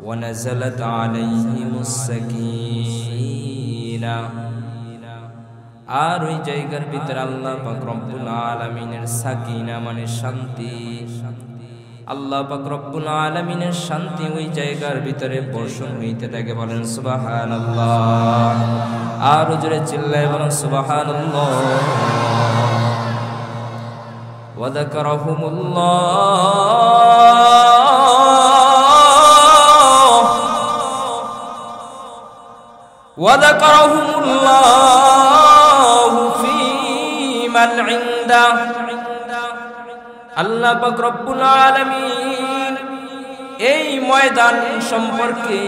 ونزلت عليهم السكينة আর ওই জায়গার ভিতরে আল্লাহ পাক রব্বুল আলামিনের সাকিনা মানে শান্তি, আল্লাহ পাক রব্বুল আলামিনের শান্তি ওই জায়গার ভিতরে বর্ষণ হইতে থাকে। বলেন সুবহানাল্লাহ। আর জোরে চিল্লায় বলেন সুবহানাল্লাহ। ওয়া যাকারাহুমুল্লাহু ফী মান ইনদা। আল্লাহ পাক রব্বুল আলামিন এই ময়দান সম্পর্কে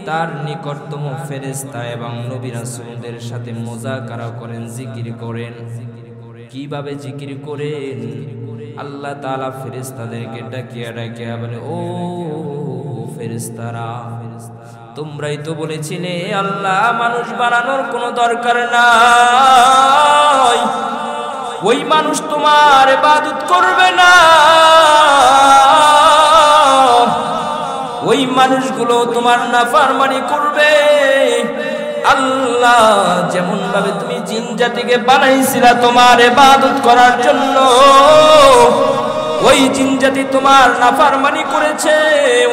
তার নিকটতম ফেরেশতা এবং নবী রাসূলদের সাথে মুযাকারা করেন, জিকির করেন। কিভাবে জিকির করেন? আল্লাহ তাআলা ফেরেশতাদেরকে ডাকিয়া ডাকিয়া বলে, ও ফেরেশতারা, তোমরাই তো বলেছিলে আল্লাহ মানুষ বানানোর কোনো দরকার নাই, ওই মানুষ তোমার ইবাদত করবে না, ওই মানুষগুলো তোমার নাফরমানি করবে। আল্লাহ যেমন ভাবে তুমি জিন জাতিকে বানাইছিলা তোমার ইবাদত করার জন্য, ওই জিন জাতি তোমার নাফরমানি করেছে,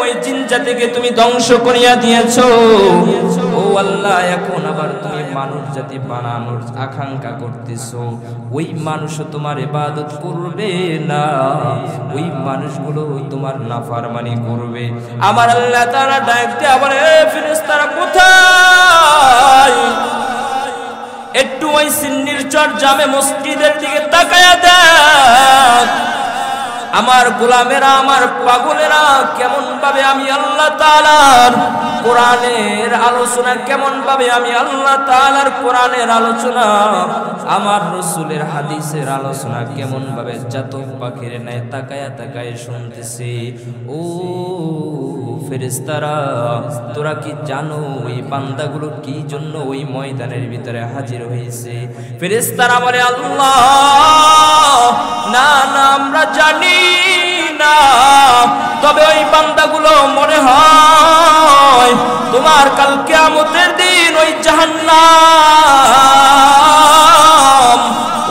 ওই জিন জাতিকে তুমি ধ্বংস করিয়া দিয়েছো। ও আল্লাহ, এখন আবার তুমি মানুষ জাতি বানানোর আকাঙ্ক্ষা করতেছো, ওই মানুষও তোমার ইবাদত করবে না, ওই মানুষগুলো তোমার নাফরমানি করবে। আমার আল্লাহ তাআলা ডাকতে আবার, এ ফেরেশতারা কোথায়? একটু ওই সিন্নির চর জামে মসজিদের দিকে তাকায়া দেখ। আমার গোলামেরা, আমার পাগলেরা কেমন ভাবে আমি আল্লাহ তাআলার কোরআনের আলোচনা, কেমন ভাবে আমি আল্লাহ তাআলার কোরআনের আলোচনা, আমার রাসূলের হাদিসের আলোচনা কেমন ভাবে জাতক পাখির ন্যায় তাকায়া তাকায় শুনতেছে। ও ফেরেশতারা, তোরা কি জানো ওই বান্দাগুলো কি জন্য ওই ময়দানের ভিতরে হাজির হয়েছে? ফেরেশতারা বলে, আল্লাহ না না, আমরা জানি না, তবে ওই বান্দাগুলো মনে হয় তোমার কাল কিয়ামতের দিন ওই জাহান্নাম,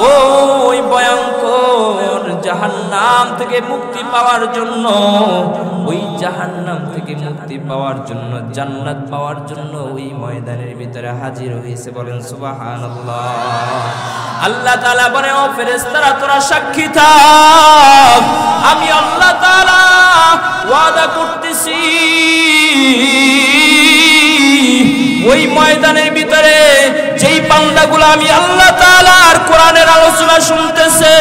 ওই ভয়ঙ্কর জাহান্নাম থেকে মুক্তি পাওয়ার জন্য, ওই জাহান্নাম থেকে মুক্তি পাওয়ার জন্য, জান্নাত পাওয়ার জন্য ওই ময়দানের ভিতরে হাজির হয়েছে। বলেন সুবহানাল্লাহ। আল্লাহ তাআলা বলে, ও ফেরেশতারা তোরা সাক্ষী থাক, আমি আল্লাহ তাআলা ওয়াদা করতেছি ওই ময়দানের ভিতরে যেই বান্দাগুলো আমি আল্লাহ তাআলার কোরআনের আলোচনা শুনতেছে,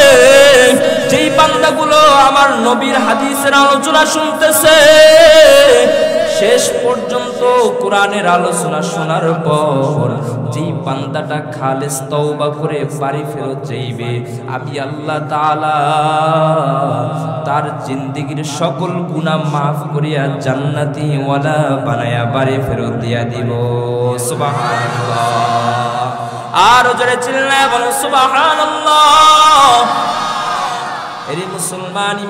যেই বান্দাগুলো আমার নবীর হাদিসের আলোচনা শুনতেছে, শেষ পর্যন্ত কোরআনের আলোচনা শোনার পর যেই বান্দাটা খালেস তওবা করে বাড়ি ফেরত যাইবে, আমি আল্লাহ তাআলা তার জিন্দেগীর সকল গুনাহ মাফ করিয়া জান্নাতি ওয়ালা বানায়া বাড়ি ফেরত দিয়া দিব। সুবহানাল্লাহ। আর জোরে চিল্লায়া বলো সুবহানাল্লাহ। এরে মুসলমান।